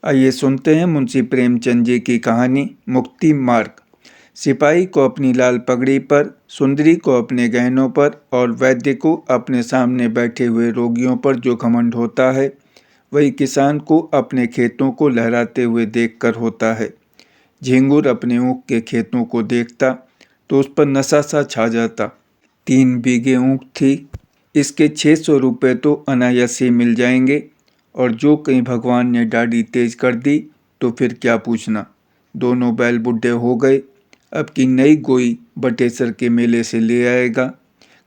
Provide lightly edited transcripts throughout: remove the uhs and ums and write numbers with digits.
आइए सुनते हैं मुंशी प्रेमचंद जी की कहानी मुक्ति मार्ग। सिपाही को अपनी लाल पगड़ी पर, सुंदरी को अपने गहनों पर और वैद्य को अपने सामने बैठे हुए रोगियों पर जो घमंड होता है, वही किसान को अपने खेतों को लहराते हुए देखकर होता है। झिंगुर अपने ऊँख के खेतों को देखता तो उस पर नशा सा छा जाता। 3 बीघे ऊँख थी, इसके 600 रुपये तो अनायास ही मिल जाएंगे, और जो कहीं भगवान ने दाढ़ी तेज कर दी तो फिर क्या पूछना। दोनों बैल बुढ़े हो गए। अब की नई गोई बटेसर के मेले से ले आएगा।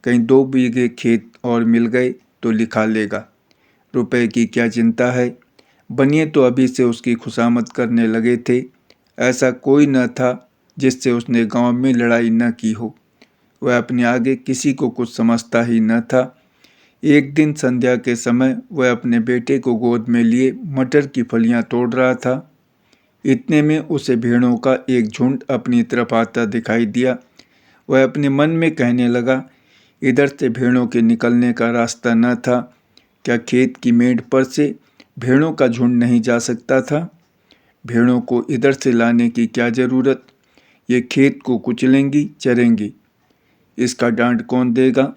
कहीं 2 बीघे खेत और मिल गए तो लिखा लेगा। रुपए की क्या चिंता है। बनिए तो अभी से उसकी खुशामद करने लगे थे। ऐसा कोई न था जिससे उसने गांव में लड़ाई न की हो। वह अपने आगे किसी को कुछ समझता ही न था। एक दिन संध्या के समय वह अपने बेटे को गोद में लिए मटर की फलियां तोड़ रहा था। इतने में उसे भेड़ों का एक झुंड अपनी तरफ आता दिखाई दिया। वह अपने मन में कहने लगा, इधर से भेड़ों के निकलने का रास्ता न था। क्या खेत की मेड़ पर से भेड़ों का झुंड नहीं जा सकता था? भेड़ों को इधर से लाने की क्या ज़रूरत? ये खेत को कुचलेंगी, चरेंगी। इसका डांट कौन देगा?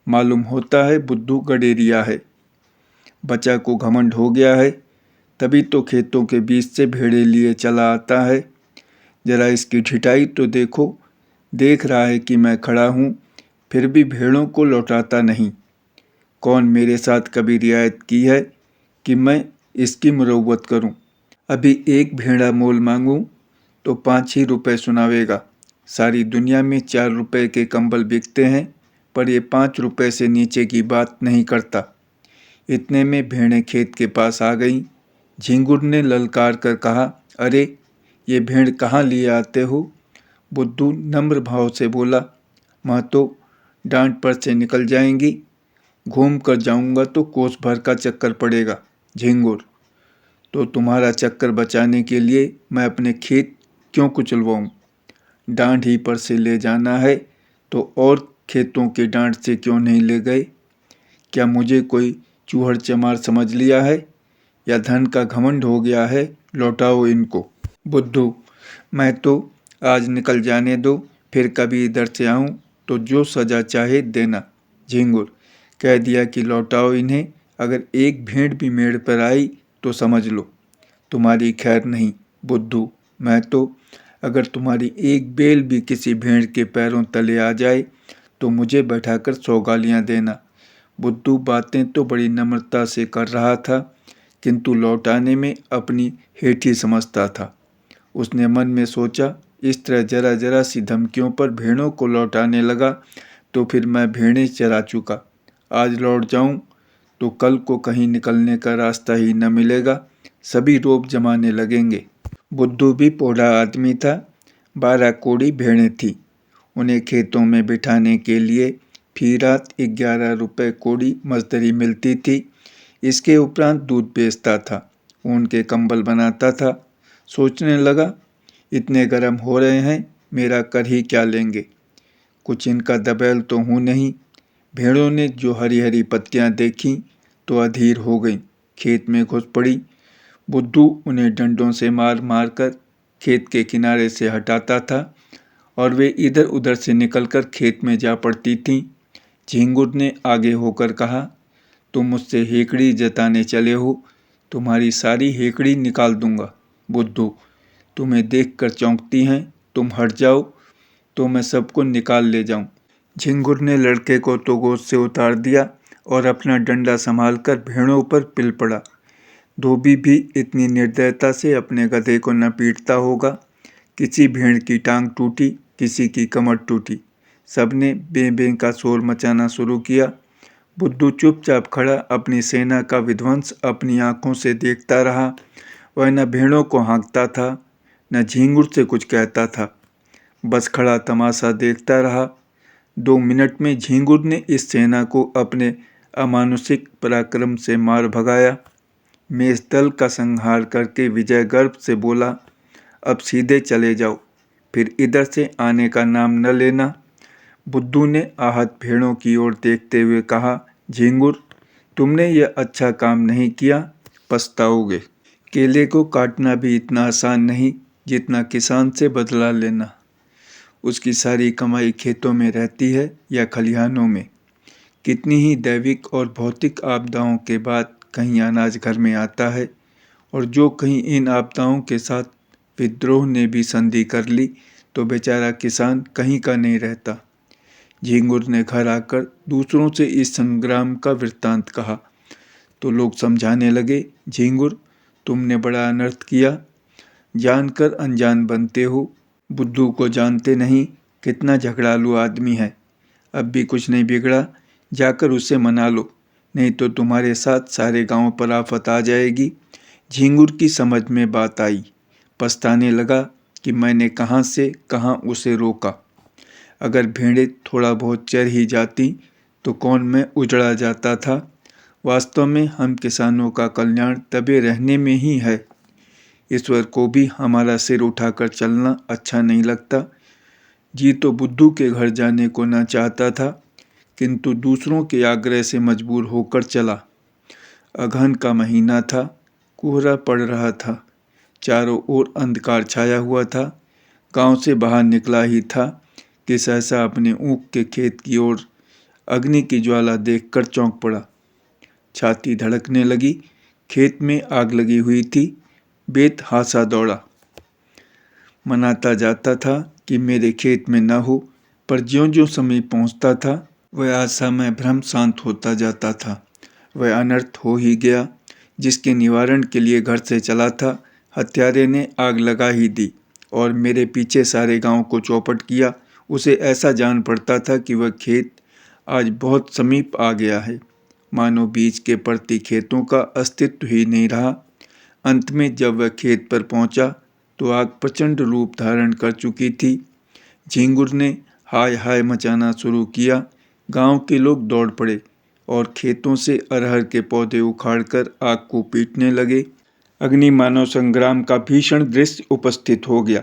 मालूम होता है बुद्धू गडेरिया है। बच्चा को घमंड हो गया है, तभी तो खेतों के बीच से भेड़े लिए चला आता है। जरा इसकी ठिठाई तो देखो। देख रहा है कि मैं खड़ा हूँ, फिर भी भेड़ों को लौटाता नहीं। कौन मेरे साथ कभी रियायत की है कि मैं इसकी मुरव्वत करूँ? अभी एक भेड़ा मोल मांगूँ तो 5 ही रुपये सुनावेगा। सारी दुनिया में 4 रुपये के कंबल बिकते हैं, पर ये 5 रुपये से नीचे की बात नहीं करता। इतने में भेड़ें खेत के पास आ गईं। झिंगुर ने ललकार कर कहा, अरे ये भेड़ कहाँ लिए आते हो? बुद्धू नम्र भाव से बोला, महतो, डांट पर से निकल जाएंगी। घूम कर जाऊंगा तो कोस भर का चक्कर पड़ेगा। झिंगुर, तो तुम्हारा चक्कर बचाने के लिए मैं अपने खेत क्यों कुचलवाऊँ? डांट ही पर से ले जाना है तो और खेतों के डांट से क्यों नहीं ले गए? क्या मुझे कोई चूहड़ चमार समझ लिया है, या धन का घमंड हो गया है? लौटाओ इनको। बुद्धू, मैं तो आज निकल जाने दो, फिर कभी इधर से आऊँ तो जो सजा चाहे देना। झिंगुर, कह दिया कि लौटाओ इन्हें। अगर एक भेड़ भी मेड़ पर आई तो समझ लो तुम्हारी खैर नहीं। बुद्धू, मैं तो अगर तुम्हारी एक बेल भी किसी भेड़ के पैरों तले आ जाए तो मुझे बैठाकर 100 गालियाँ देना। बुद्धू बातें तो बड़ी नम्रता से कर रहा था, किंतु लौटाने में अपनी हेठी समझता था। उसने मन में सोचा, इस तरह जरा जरा सी धमकियों पर भेड़ों को लौटाने लगा तो फिर मैं भेड़ें चरा चुका। आज लौट जाऊं तो कल को कहीं निकलने का रास्ता ही न मिलेगा। सभी रोब जमाने लगेंगे। बुद्धू भी पोढ़ा आदमी था। 12 कोड़ी भेड़ें थीं। उन्हें खेतों में बिठाने के लिए फी रात 11 रुपये कोड़ी मजदूरी मिलती थी। इसके उपरांत दूध बेचता था, ऊन के कंबल बनाता था। सोचने लगा, इतने गर्म हो रहे हैं, मेरा कर ही क्या लेंगे? कुछ इनका दबैल तो हूँ नहीं। भेड़ों ने जो हरी हरी पत्तियाँ देखीं तो अधीर हो गईं, खेत में घुस पड़ी। बुद्धू उन्हें डंडों से मार मार कर खेत के किनारे से हटाता था और वे इधर उधर से निकलकर खेत में जा पड़ती थीं। झिंगुर ने आगे होकर कहा, तुम मुझसे हेकड़ी जताने चले हो, तुम्हारी सारी हेकड़ी निकाल दूंगा। बुद्धू, तुम्हें देखकर चौंकती हैं, तुम हट जाओ तो मैं सबको निकाल ले जाऊं। झिंगुर ने लड़के को तो गोद से उतार दिया और अपना डंडा संभालकर भेड़ों पर पिल पड़ा। धोबी भी इतनी निर्दयता से अपने गधे को न पीटता होगा। किसी भेड़ की टांग टूटी, किसी की कमर टूटी। सबने बें बें का शोर मचाना शुरू किया। बुद्धू चुपचाप खड़ा अपनी सेना का विध्वंस अपनी आंखों से देखता रहा। वह न भेड़ों को हाँकता था, न झिंगुर से कुछ कहता था, बस खड़ा तमाशा देखता रहा। 2 मिनट में झिंगुर ने इस सेना को अपने अमानुषिक पराक्रम से मार भगाया। मेष दल का संहार करके विजय गर्व से बोला, अब सीधे चले जाओ, फिर इधर से आने का नाम न लेना। बुद्धू ने आहत भेड़ों की ओर देखते हुए कहा, झिंगुर, तुमने यह अच्छा काम नहीं किया, पछताओगे। केले को काटना भी इतना आसान नहीं जितना किसान से बदला लेना। उसकी सारी कमाई खेतों में रहती है या खलिहानों में। कितनी ही दैविक और भौतिक आपदाओं के बाद कहीं अनाज घर में आता है, और जो कहीं इन आपदाओं के साथ विद्रोह ने भी संधि कर ली तो बेचारा किसान कहीं का नहीं रहता। झींगुर ने घर आकर दूसरों से इस संग्राम का वृत्तांत कहा तो लोग समझाने लगे, झींगुर, तुमने बड़ा अनर्थ किया, जानकर अनजान बनते हो। बुद्धू को जानते नहीं, कितना झगड़ालू आदमी है। अब भी कुछ नहीं बिगड़ा, जाकर उसे मना लो, नहीं तो तुम्हारे साथ सारे गांव पर आफत आ जाएगी। झींगुर की समझ में बात आई। पछताने लगा कि मैंने कहाँ से कहाँ उसे रोका। अगर भेड़ें थोड़ा बहुत चर ही जाती तो कौन मैं उजड़ा जाता था। वास्तव में हम किसानों का कल्याण तबे रहने में ही है। ईश्वर को भी हमारा सिर उठाकर चलना अच्छा नहीं लगता। जी तो बुद्धू के घर जाने को न चाहता था, किंतु दूसरों के आग्रह से मजबूर होकर चला। अगहन का महीना था, कोहरा पड़ रहा था, चारों ओर अंधकार छाया हुआ था। गांव से बाहर निकला ही था कि सहसा अपने ऊख के खेत की ओर अग्नि की ज्वाला देखकर चौंक पड़ा। छाती धड़कने लगी। खेत में आग लगी हुई थी। बेतहासा दौड़ा। मनाता जाता था कि मेरे खेत में न हो, पर ज्यों-ज्यों समीप पहुंचता था वह आशामय भ्रम शांत होता जाता था। वह अनर्थ हो ही गया। जिसके निवारण के लिए घर से चला था, हत्यारे ने आग लगा ही दी और मेरे पीछे सारे गांव को चौपट किया। उसे ऐसा जान पड़ता था कि वह खेत आज बहुत समीप आ गया है, मानो बीज के पड़ती खेतों का अस्तित्व ही नहीं रहा। अंत में जब वह खेत पर पहुंचा तो आग प्रचंड रूप धारण कर चुकी थी। झींगुर ने हाय हाय मचाना शुरू किया। गांव के लोग दौड़ पड़े और खेतों से अरहर के पौधे उखाड़कर आग को पीटने लगे। अग्नि मानव संग्राम का भीषण दृश्य उपस्थित हो गया।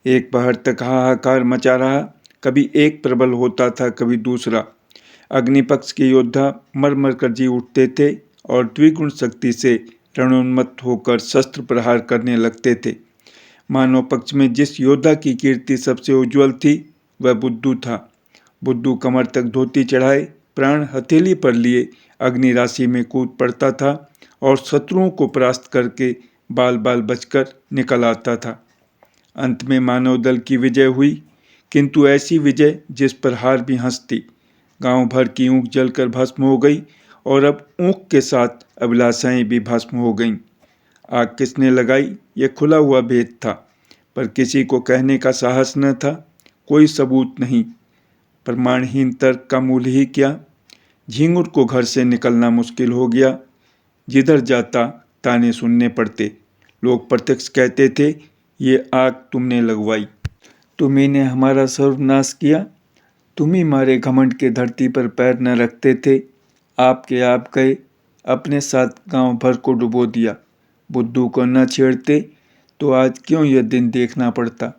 एक पहर तक हाहाकार मचा रहा। कभी एक प्रबल होता था, कभी दूसरा। अग्निपक्ष के योद्धा मर मर कर जी उठते थे और द्विगुण शक्ति से रणोन्मत्त होकर शस्त्र प्रहार करने लगते थे। मानव पक्ष में जिस योद्धा की कीर्ति सबसे उज्जवल थी वह बुद्धू था। बुद्धू कमर तक धोती चढ़ाए, प्राण हथेली पर लिए अग्नि राशि में कूद पड़ता था और शत्रुओं को परास्त करके बाल बाल बचकर निकल आता था। अंत में मानव दल की विजय हुई, किंतु ऐसी विजय जिस पर हार भी हंसती। गांव भर की ऊँख जलकर भस्म हो गई और अब ऊँख के साथ अभिलाषाएं भी भस्म हो गईं। आग किसने लगाई यह खुला हुआ भेद था, पर किसी को कहने का साहस न था। कोई सबूत नहीं, प्रमाणहीन तर्क का मूल्य ही क्या। झींगुर को घर से निकलना मुश्किल हो गया। जिधर जाता ताने सुनने पड़ते। लोग प्रत्यक्ष कहते थे, ये आग तुमने लगवाई, तुम्ही ने हमारा सर्वनाश किया। तुम ही मारे घमंड के धरती पर पैर न रखते थे। आपके आप गए, अपने साथ गांव भर को डुबो दिया। बुद्धू को न छेड़ते तो आज क्यों यह दिन देखना पड़ता।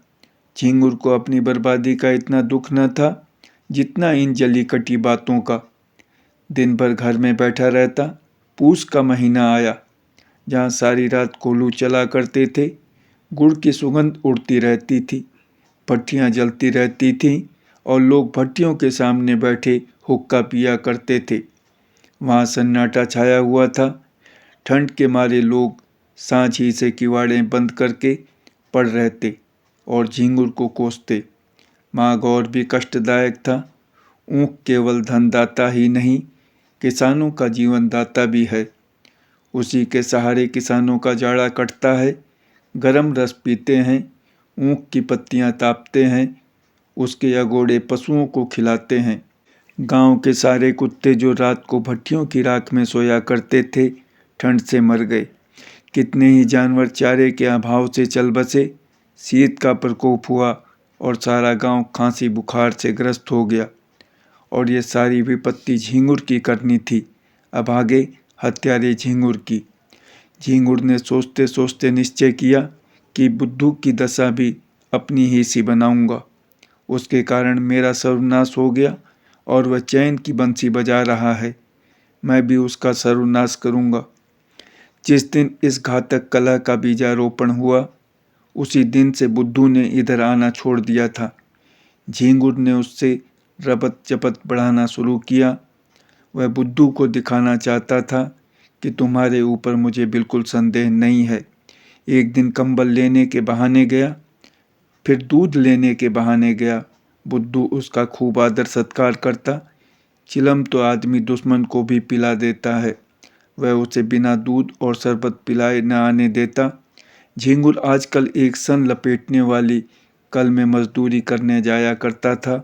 झींगुर को अपनी बर्बादी का इतना दुख न था जितना इन जली कटी बातों का। दिन भर घर में बैठा रहता। पूस का महीना आया, जहाँ सारी रात कोल्हू चला करते थे। गुड़ की सुगंध उड़ती रहती थी, भट्टियाँ जलती रहती थीं और लोग भट्टियों के सामने बैठे हुक्का पिया करते थे। वहाँ सन्नाटा छाया हुआ था। ठंड के मारे लोग सांझ ही से किवाड़े बंद करके पड़ रहते और झींगुर को कोसते। माँ गौर भी कष्टदायक था। ऊँख केवल धनदाता ही नहीं, किसानों का जीवन दाता भी है। उसी के सहारे किसानों का जाड़ा कटता है। गरम रस पीते हैं, ऊँख की पत्तियाँ तापते हैं, उसके अगोड़े पशुओं को खिलाते हैं। गांव के सारे कुत्ते जो रात को भट्टियों की राख में सोया करते थे, ठंड से मर गए। कितने ही जानवर चारे के अभाव से चल बसे। शीत का प्रकोप हुआ और सारा गांव खांसी बुखार से ग्रस्त हो गया। और ये सारी विपत्ति झींगुर की करनी थी, अभागे हत्यारे झींगुर की। झींगुर ने सोचते सोचते निश्चय किया कि बुद्धू की दशा भी अपनी ही सी बनाऊंगा। उसके कारण मेरा सर्वनाश हो गया और वह चैन की बंसी बजा रहा है। मैं भी उसका सर्वनाश करूंगा। जिस दिन इस घातक कलह का बीजारोपण हुआ, उसी दिन से बुद्धू ने इधर आना छोड़ दिया था। झींगुर ने उससे रपत चपत बढ़ाना शुरू किया। वह बुद्धू को दिखाना चाहता था कि तुम्हारे ऊपर मुझे बिल्कुल संदेह नहीं है। एक दिन कंबल लेने के बहाने गया, फिर दूध लेने के बहाने गया। बुद्धू उसका खूब आदर सत्कार करता। चिलम तो आदमी दुश्मन को भी पिला देता है, वह उसे बिना दूध और शरबत पिलाए न आने देता। झींगुर आजकल एक सन लपेटने वाली कल में मजदूरी करने जाया करता था।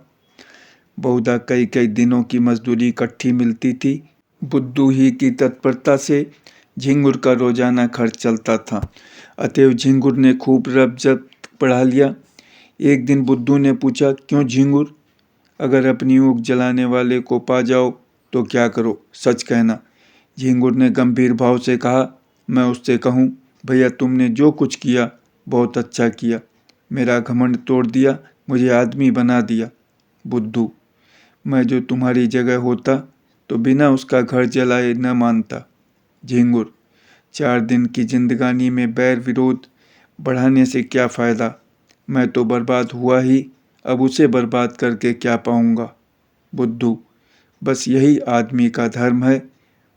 बहुधा कई कई दिनों की मजदूरी इकट्ठी मिलती थी। बुद्धू ही की तत्परता से झींगुर का रोजाना खर्च चलता था। अतएव झींगुर ने खूब रब जब बढ़ा लिया। एक दिन बुद्धू ने पूछा, क्यों झींगुर, अगर अपनी ऊख जलाने वाले को पा जाओ तो क्या करो, सच कहना। झींगुर ने गंभीर भाव से कहा, मैं उससे कहूँ, भैया तुमने जो कुछ किया बहुत अच्छा किया, मेरा घमंड तोड़ दिया, मुझे आदमी बना दिया। बुद्धू, मैं जो तुम्हारी जगह होता तो बिना उसका घर जलाए न मानता। झींगुर, 4 दिन की जिंदगानी में बैर विरोध बढ़ाने से क्या फ़ायदा, मैं तो बर्बाद हुआ ही, अब उसे बर्बाद करके क्या पाऊंगा। बुद्धू, बस यही आदमी का धर्म है,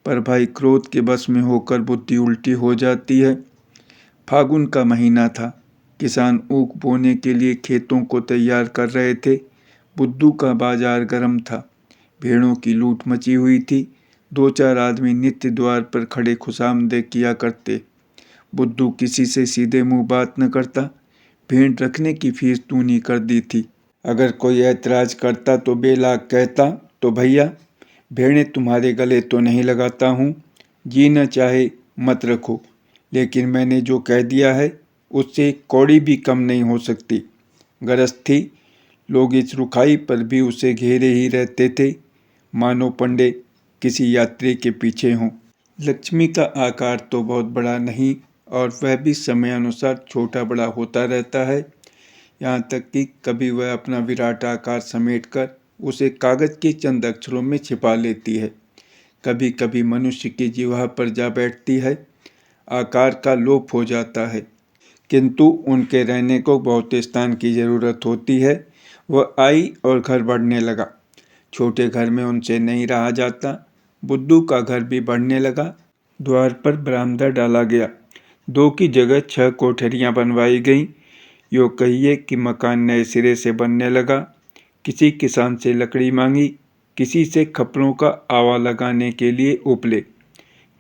पर भाई क्रोध के बस में होकर बुद्धि उल्टी हो जाती है। फागुन का महीना था। किसान ऊख बोने के लिए खेतों को तैयार कर रहे थे। बुद्धू का बाजार गर्म था। भेड़ों की लूट मची हुई थी। 2-4 आदमी नित्य द्वार पर खड़े खुशामदीद किया करते। बुद्धू किसी से सीधे मुंह बात न करता। भेड़ रखने की फीस दूनी कर दी थी। अगर कोई ऐतराज करता तो बेलाग कहता, तो भैया भेड़ें तुम्हारे गले तो नहीं लगाता हूँ, जी न चाहे मत रखो, लेकिन मैंने जो कह दिया है उससे कौड़ी भी कम नहीं हो सकती। गरज थी, लोग इस रुखाई पर भी उसे घेरे ही रहते थे, मानो पंडे किसी यात्री के पीछे हों। लक्ष्मी का आकार तो बहुत बड़ा नहीं, और वह भी समय अनुसार छोटा बड़ा होता रहता है। यहाँ तक कि कभी वह अपना विराट आकार समेटकर उसे कागज के चंद अक्षरों में छिपा लेती है। कभी कभी मनुष्य की जिह्वा पर जा बैठती है। आकार का लोप हो जाता है, किंतु उनके रहने को बहुत स्थान की जरूरत होती है। वह आई और घर बढ़ने लगा। छोटे घर में उनसे नहीं रहा जाता। बुद्धू का घर भी बढ़ने लगा। द्वार पर बरामदा डाला गया। 2 की जगह 6 कोठरियां बनवाई गईं। यो कहिए कि मकान नए सिरे से बनने लगा। किसी किसान से लकड़ी मांगी, किसी से खपड़ों का आवा लगाने के लिए उपले,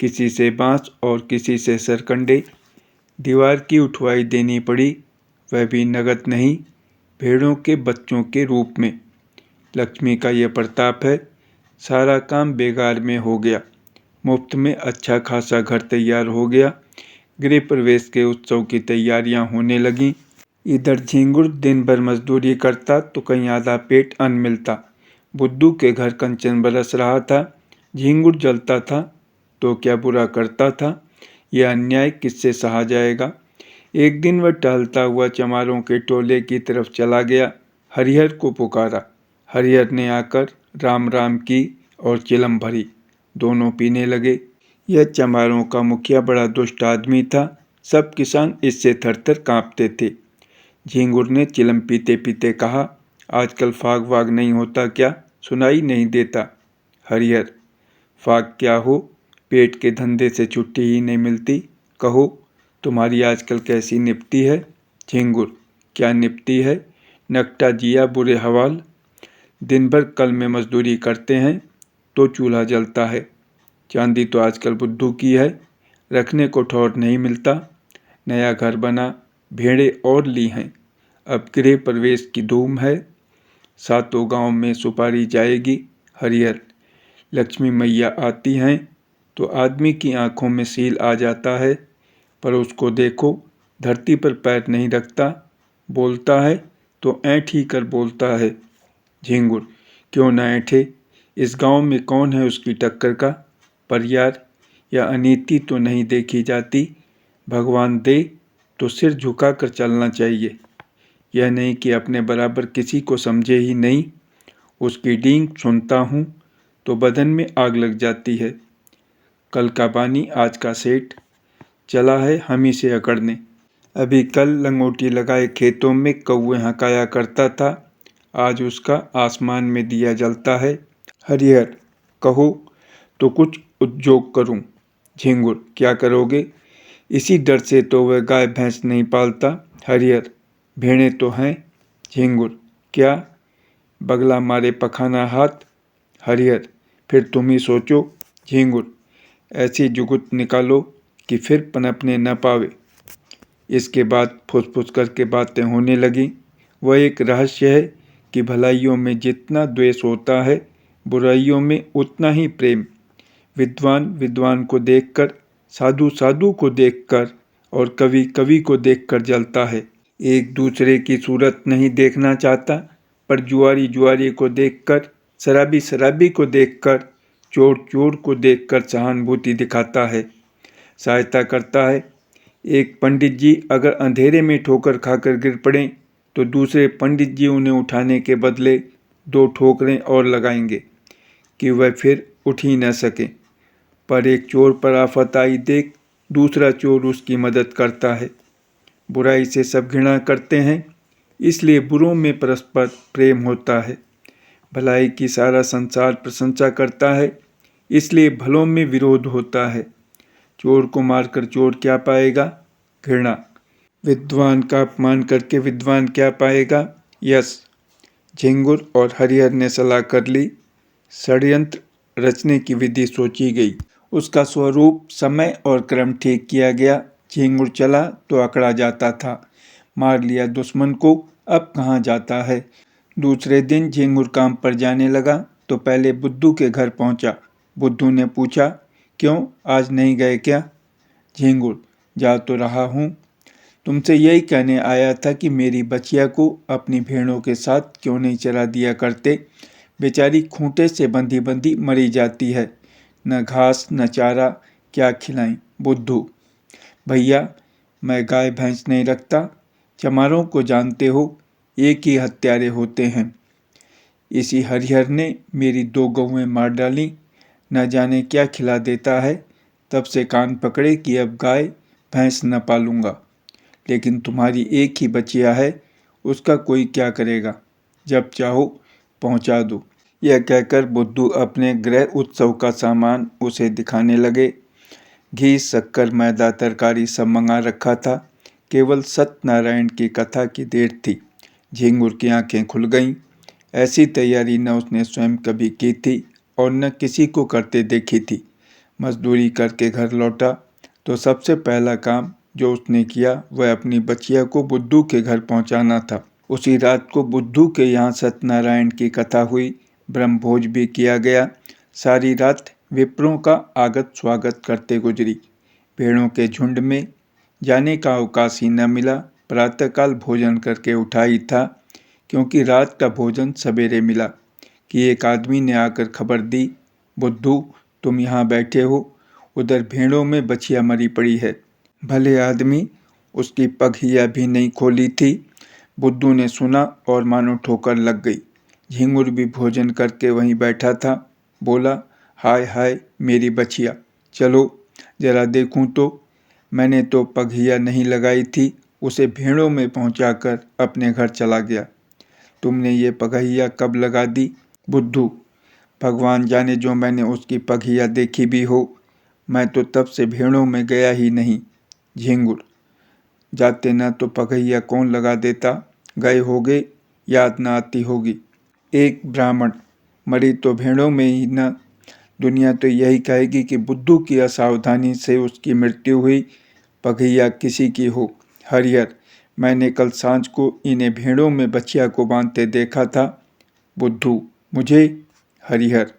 किसी से बांस और किसी से सरकंडे। दीवार की उठवाई देनी पड़ी, वह भी नगद नहीं, भेड़ों के बच्चों के रूप में। लक्ष्मी का यह प्रताप है, सारा काम बेगार में हो गया। मुफ्त में अच्छा खासा घर तैयार हो गया। गृह प्रवेश के उत्सव की तैयारियां होने लगीं। इधर झींगुर दिन भर मजदूरी करता तो कहीं आधा पेट अन्न मिलता। बुद्धू के घर कंचन बरस रहा था। झींगुर जलता था तो क्या बुरा करता था, यह अन्याय किससे सहा जाएगा। एक दिन वह टहलता हुआ चमारों के टोले की तरफ चला गया। हरिहर को पुकारा। हरिहर ने आकर राम राम की और चिलम भरी। दोनों पीने लगे। यह चमारों का मुखिया बड़ा दुष्ट आदमी था। सब किसान इससे थरथर कांपते थे। झींगुर ने चिलम पीते पीते कहा, आजकल फाग वाग नहीं होता क्या, सुनाई नहीं देता। हरिहर, फाग क्या हो, पेट के धंधे से छुट्टी ही नहीं मिलती, कहो तुम्हारी आजकल कैसी निपटी है। झींगुर, क्या निपटी है, नकटा जिया बुरे हवाल। दिन भर कल में मजदूरी करते हैं तो चूल्हा जलता है। चांदी तो आजकल बुद्धू की है, रखने को ठौर नहीं मिलता। नया घर बना, भेड़ें और ली हैं, अब गृह प्रवेश की धूम है। 7 गांव में सुपारी जाएगी। हरिहर, लक्ष्मी मैया आती हैं तो आदमी की आंखों में सील आ जाता है, पर उसको देखो, धरती पर पैर नहीं रखता, बोलता है तो ऐंठ ही कर बोलता है। झींगुर, क्यों न ऐंठे, इस गांव में कौन है उसकी टक्कर का। पर यार, यह अनीति तो नहीं देखी जाती। भगवान दे तो सिर झुकाकर चलना चाहिए, यह नहीं कि अपने बराबर किसी को समझे ही नहीं। उसकी डींग सुनता हूँ तो बदन में आग लग जाती है। कल का पानी आज का सेठ। चला है हम ही से अकड़ने। अभी कल लंगोटी लगाए खेतों में कौवे हंकाया करता था, आज उसका आसमान में दिया जलता है। हरिहर, कहो तो कुछ उद्योग करूं। झिंगुर, क्या करोगे? इसी डर से तो वह गाय भैंस नहीं पालता। हरिहर, भेड़ें तो हैं। झिंगुर, क्या? बगला मारे पखाना हाथ। हरिहर, फिर तुम ही सोचो। झिंगुर, ऐसी जुगुत निकालो कि फिर पनपने न पावे। इसके बाद फुसफुस करके बातें होने लगी। वह एक रहस्य है कि भलाइयों में जितना द्वेष होता है, बुराइयों में उतना ही प्रेम। विद्वान विद्वान को देखकर, साधु साधु को देखकर और कवि कवि को देखकर जलता है। एक दूसरे की सूरत नहीं देखना चाहता, पर जुआरी जुआरी को देखकर, शराबी शराबी को देखकर, चोर चोर को देखकर सहानुभूति दिखाता है, सहायता करता है। एक पंडित जी अगर अंधेरे में ठोकर खाकर गिर पड़ें तो दूसरे पंडित जी उन्हें उठाने के बदले 2 ठोकरें और लगाएंगे कि वह फिर उठ ही न सके। पर एक चोर पर आफत आई देख दूसरा चोर उसकी मदद करता है। बुराई से सब घृणा करते हैं, इसलिए बुरों में परस्पर प्रेम होता है। भलाई की सारा संसार प्रशंसा करता है, इसलिए भलों में विरोध होता है। चोर को मारकर चोर क्या पाएगा? घृणा। विद्वान का अपमान करके विद्वान क्या पाएगा? यश। झिंगुर और हरिहर ने सलाह कर ली। षड्यंत्र रचने की विधि सोची गई। उसका स्वरूप, समय और क्रम ठीक किया गया। झिंगुर चला तो अकड़ा जाता था, मार लिया दुश्मन को, अब कहाँ जाता है। दूसरे दिन झिंगुर काम पर जाने लगा तो पहले बुद्धू के घर पहुंचा। बुद्धू ने पूछा, क्यों आज नहीं गए क्या? झिंगुर, जा तो रहा हूँ, तुमसे यही कहने आया था कि मेरी बचिया को अपनी भेड़ों के साथ क्यों नहीं चरा दिया करते। बेचारी खूंटे से बंधी बंधी मरी जाती है, न घास न चारा, क्या खिलाएं। बुद्धू, भैया मैं गाय भैंस नहीं रखता, चमारों को जानते हो, एक ही हत्यारे होते हैं। इसी हरिहर ने मेरी 2 गौएं मार डाली, न जाने क्या खिला देता है, तब से कान पकड़े कि अब गाय भैंस न पालूंगा। लेकिन तुम्हारी एक ही बचिया है, उसका कोई क्या करेगा, जब चाहो पहुंचा दो। यह कहकर बुद्धू अपने गृह उत्सव का सामान उसे दिखाने लगे। घी, शक्कर, मैदा, तरकारी सब मंगा रखा था। केवल सत्यनारायण की कथा की देर थी। झिंगुर की आंखें खुल गईं। ऐसी तैयारी न उसने स्वयं कभी की थी और न किसी को करते देखी थी। मजदूरी करके घर लौटा तो सबसे पहला काम जो उसने किया वह अपनी बचिया को बुद्धू के घर पहुंचाना था। उसी रात को बुद्धू के यहाँ सत्यनारायण की कथा हुई, ब्रह्मभोज भी किया गया। सारी रात विप्रों का आगत स्वागत करते गुजरी। भेड़ों के झुंड में जाने का अवकाश ही न मिला। प्रातःकाल भोजन करके उठा ही था, क्योंकि रात का भोजन सवेरे मिला कि एक आदमी ने आकर खबर दी, बुद्धू तुम यहाँ बैठे हो, उधर भेड़ों में बछिया मरी पड़ी है। भले आदमी, उसकी पगहिया भी नहीं खोली थी। बुद्धू ने सुना और मानो ठोकर लग गई। झिंगुर भी भोजन करके वहीं बैठा था। बोला, हाय हाय मेरी बछिया, चलो जरा देखूं तो। मैंने तो पगहिया नहीं लगाई थी, उसे भेड़ों में पहुंचाकर अपने घर चला गया। तुमने ये पगहिया कब लगा दी? बुद्धू, भगवान जाने जो मैंने उसकी पगहिया देखी भी हो, मैं तो तब से भेड़ों में गया ही नहीं। झिंगुर, जाते न तो पगहिया कौन लगा देता, गए होगे, याद न आती होगी। एक ब्राह्मण, मरी तो भेड़ों में ही न, दुनिया तो यही कहेगी कि बुद्धू की असावधानी से उसकी मृत्यु हुई, पगहिया किसी की हो। हरिहर, मैंने कल सांझ को इन्हें भेड़ों में बछिया को बांधते देखा था। बुद्धू, मुझे? हरिहर,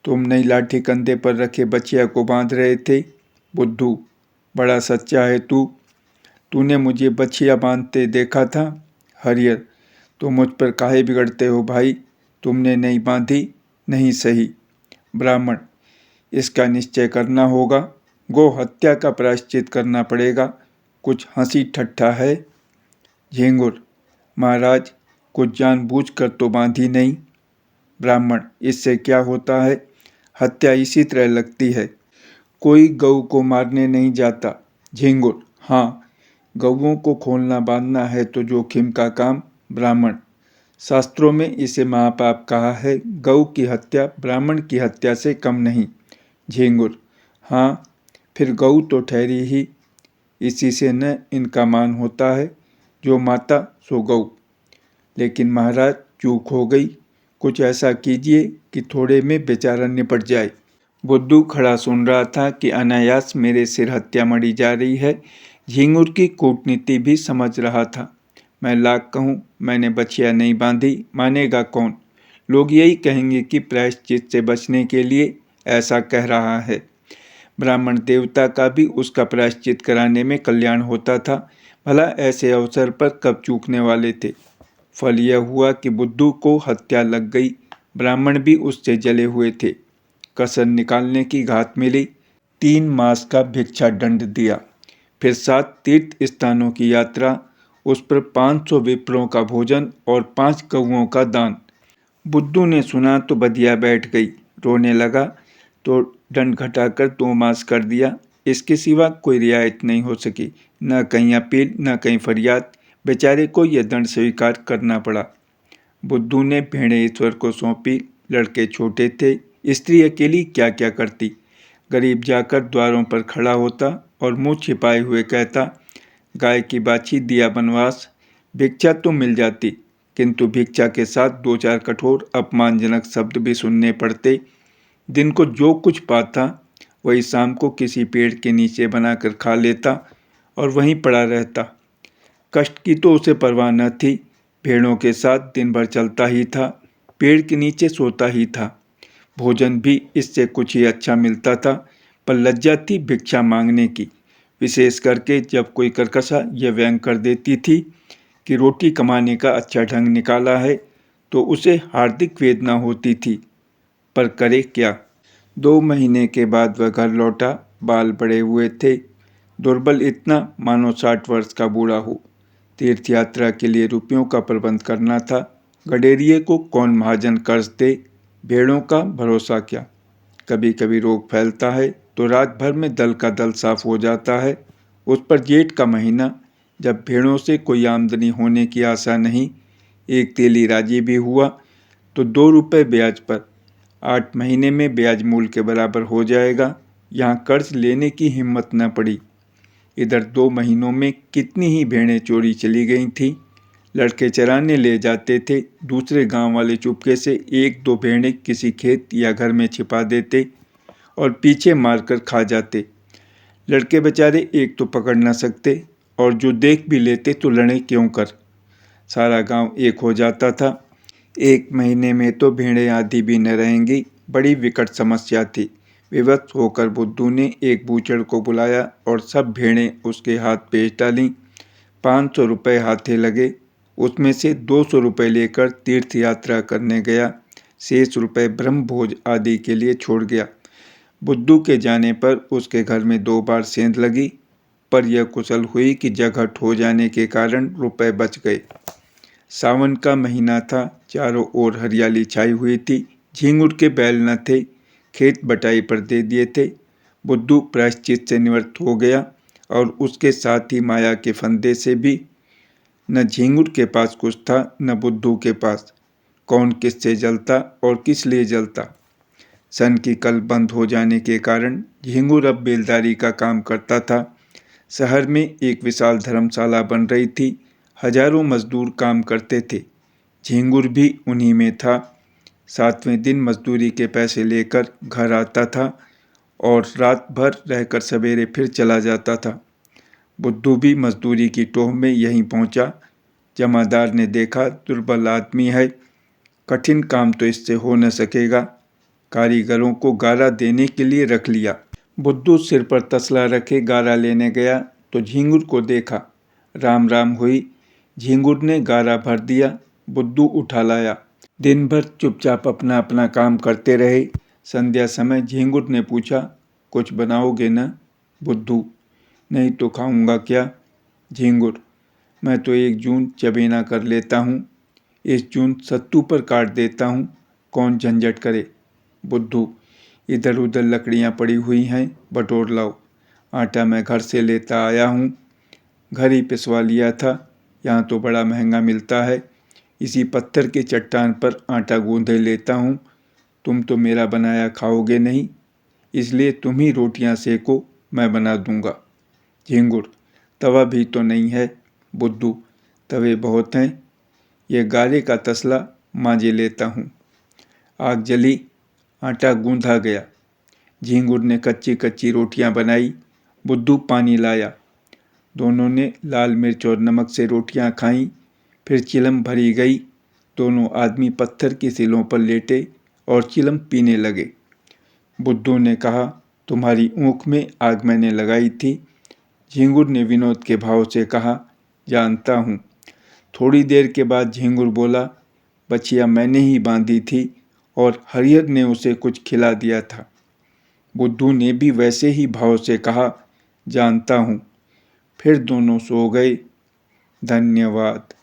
तुम नई लाठी कंधे पर रखे बछिया को बांध रहे थे। बुद्धू, बड़ा सच्चा है तू, तूने मुझे बछिया बांधते देखा था। हरिहर, तुम मुझ पर काहे बिगड़ते हो भाई, तुमने नहीं बांधी, नहीं सही। ब्राह्मण, इसका निश्चय करना होगा, गो हत्या का प्रायश्चित करना पड़ेगा, कुछ हंसी ठट्ठा है। झिंगुर, महाराज कुछ जानबूझकर तो बांधी नहीं। ब्राह्मण, इससे क्या होता है, हत्या इसी तरह लगती है। कोई गऊ को मारने नहीं जाता, झींगुर: हाँ, गौओं को खोलना बांधना है तो जोखिम का काम। ब्राह्मण: शास्त्रों में इसे महापाप कहा है। गौ की हत्या ब्राह्मण की हत्या से कम नहीं। झींगुर: हाँ, फिर गौ तो ठहरी ही, इसी से न इनका मान होता है। जो माता सो गौ। लेकिन महाराज, चूक हो गई, कुछ ऐसा कीजिए कि थोड़े में बेचारा निपट जाए। बुद्धू खड़ा सुन रहा था कि अनायास मेरे सिर हत्या मरी जा रही है। झींगुर की कूटनीति भी समझ रहा था। मैं लाख कहूँ, मैंने बछिया नहीं बांधी, मानेगा कौन? लोग यही कहेंगे कि प्रायश्चित से बचने के लिए ऐसा कह रहा है। ब्राह्मण देवता का भी उसका प्रायश्चित कराने में कल्याण होता था। भला ऐसे अवसर पर कब चूकने वाले थे। फल यह हुआ कि बुद्धू को हत्या लग गई। ब्राह्मण भी उससे जले हुए थे। कसर निकालने की घात मिली। 3 मास का भिक्षा दंड दिया। फिर 7 तीर्थ स्थानों की यात्रा, उस पर 500 विप्रों का भोजन और 5 गौओं का दान। बुद्धू ने सुना तो बधिया बैठ गई। रोने लगा तो दंड घटाकर 2 मास कर दिया। इसके सिवा कोई रियायत नहीं हो सकी। न कहीं अपील, न कहीं फरियाद। बेचारे को यह दंड स्वीकार करना पड़ा। बुद्धू ने भेड़ें ईश्वर को सौंपी। लड़के छोटे थे, स्त्री अकेली क्या क्या करती। गरीब जाकर द्वारों पर खड़ा होता और मुंह छिपाए हुए कहता, गाय की बाछी दिया बनवास। भिक्षा तो मिल जाती, किंतु भिक्षा के साथ 2-4 कठोर अपमानजनक शब्द भी सुनने पड़ते। दिन को जो कुछ पाता वही शाम को किसी पेड़ के नीचे बनाकर खा लेता और वहीं पड़ा रहता। कष्ट की तो उसे परवाह न थी। भेड़ों के साथ दिन भर चलता ही था, पेड़ के नीचे सोता ही था। भोजन भी इससे कुछ ही अच्छा मिलता था, पर लज्जा थी भिक्षा मांगने की। विशेष करके जब कोई कर्कशा यह व्यंग कर देती थी कि रोटी कमाने का अच्छा ढंग निकाला है, तो उसे हार्दिक वेदना होती थी। पर करे क्या। 2 महीने के बाद वह घर लौटा। बाल बड़े हुए थे, दुर्बल इतना मानो 60 वर्ष का बूढ़ा हो। तीर्थ यात्रा के लिए रुपयों का प्रबंध करना था। गडेरिये को कौन महाजन कर्ज दे। भेड़ों का भरोसा क्या। कभी कभी रोग फैलता है तो रात भर में दल का दल साफ हो जाता है। उस पर जेठ का महीना, जब भेड़ों से कोई आमदनी होने की आशा नहीं। एक तेली राजी भी हुआ तो 2 रुपये ब्याज पर। 8 महीने में ब्याज मूल के बराबर हो जाएगा। यहाँ कर्ज लेने की हिम्मत न पड़ी। इधर 2 महीनों में कितनी ही भेड़ें चोरी चली गई थीं। लड़के चराने ले जाते थे, दूसरे गांव वाले चुपके से 1-2 भेड़ें किसी खेत या घर में छिपा देते और पीछे मारकर खा जाते। लड़के बेचारे एक तो पकड़ न सकते और जो देख भी लेते तो लड़े क्यों कर। सारा गांव एक हो जाता था। 1 महीने में तो भेड़ें आधी भी न रहेंगी। बड़ी विकट समस्या थी। विवश होकर बुद्धू ने एक बूचड़ को बुलाया और सब भेड़ें उसके हाथ बेच डालीं। 500 रुपये हाथे लगे। उसमें से 200 रुपये लेकर तीर्थ यात्रा करने गया। शेष रुपये ब्रह्म भोज आदि के लिए छोड़ गया। बुद्धू के जाने पर उसके घर में 2 बार सेंध लगी, पर यह कुशल हुई कि जगहट हो जाने के कारण रुपये बच गए। सावन का महीना था, चारों ओर हरियाली छाई हुई थी। झींगुर के बैल न थे, खेत बटाई पर दे दिए थे। बुद्धू प्रायश्चित से निवृत्त हो गया और उसके साथ ही माया के फंदे से भी। न झींगुर के पास कुछ था, न बुद्धू के पास। कौन किससे जलता और किस लिए जलता। सन की कल बंद हो जाने के कारण झींगुर अब बेलदारी का काम करता था। शहर में एक विशाल धर्मशाला बन रही थी। हजारों मजदूर काम करते थे। झींगुर भी उन्हीं में था। 7वें दिन मजदूरी के पैसे लेकर घर आता था और रात भर रहकर सवेरे फिर चला जाता था। बुद्धू भी मजदूरी की टोह में यहीं पहुंचा। जमादार ने देखा दुर्बल आदमी है, कठिन काम तो इससे हो न सकेगा। कारीगरों को गारा देने के लिए रख लिया। बुद्धू सिर पर तसला रखे गारा लेने गया तो झींगुर को देखा। राम राम हुई। झींगुर ने गारा भर दिया, बुद्धू उठा लाया। दिन भर चुपचाप अपना अपना काम करते रहे। संध्या समय झींगुर ने पूछा, कुछ बनाओगे न? बुद्धू, नहीं तो खाऊंगा क्या। झींगुर, मैं तो 1 जून चबेना कर लेता हूँ, इस जून सत्तू पर काट देता हूँ, कौन झंझट करे। बुद्धू, इधर उधर लकड़ियाँ पड़ी हुई हैं, बटोर लाओ। आटा मैं घर से लेता आया हूँ, घर ही पिसवा लिया था, यहाँ तो बड़ा महंगा मिलता है। इसी पत्थर के चट्टान पर आटा गूँधे लेता हूँ। तुम तो मेरा बनाया खाओगे नहीं, इसलिए तुम ही रोटियाँ सेको, मैं बना दूंगा। झींगुर, तवा भी तो नहीं है। बुद्धू, तवे बहुत हैं, ये गारे का तसला मांजे लेता हूँ। आग जली, आटा गूँधा गया। झींगुर ने कच्ची कच्ची रोटियां बनाई, बुद्धू पानी लाया। दोनों ने लाल मिर्च और नमक से रोटियां खाईं, फिर चिलम भरी गई। दोनों आदमी पत्थर की सिलों पर लेटे और चिलम पीने लगे। बुद्धू ने कहा, तुम्हारी ऊँख में आग मैंने लगाई थी। झींगुर ने विनोद के भाव से कहा, जानता हूँ। थोड़ी देर के बाद झींगुर बोला, बछिया मैंने ही बांधी थी और हरिहर ने उसे कुछ खिला दिया था। बुद्धू ने भी वैसे ही भाव से कहा, जानता हूँ। फिर दोनों सो गए। धन्यवाद।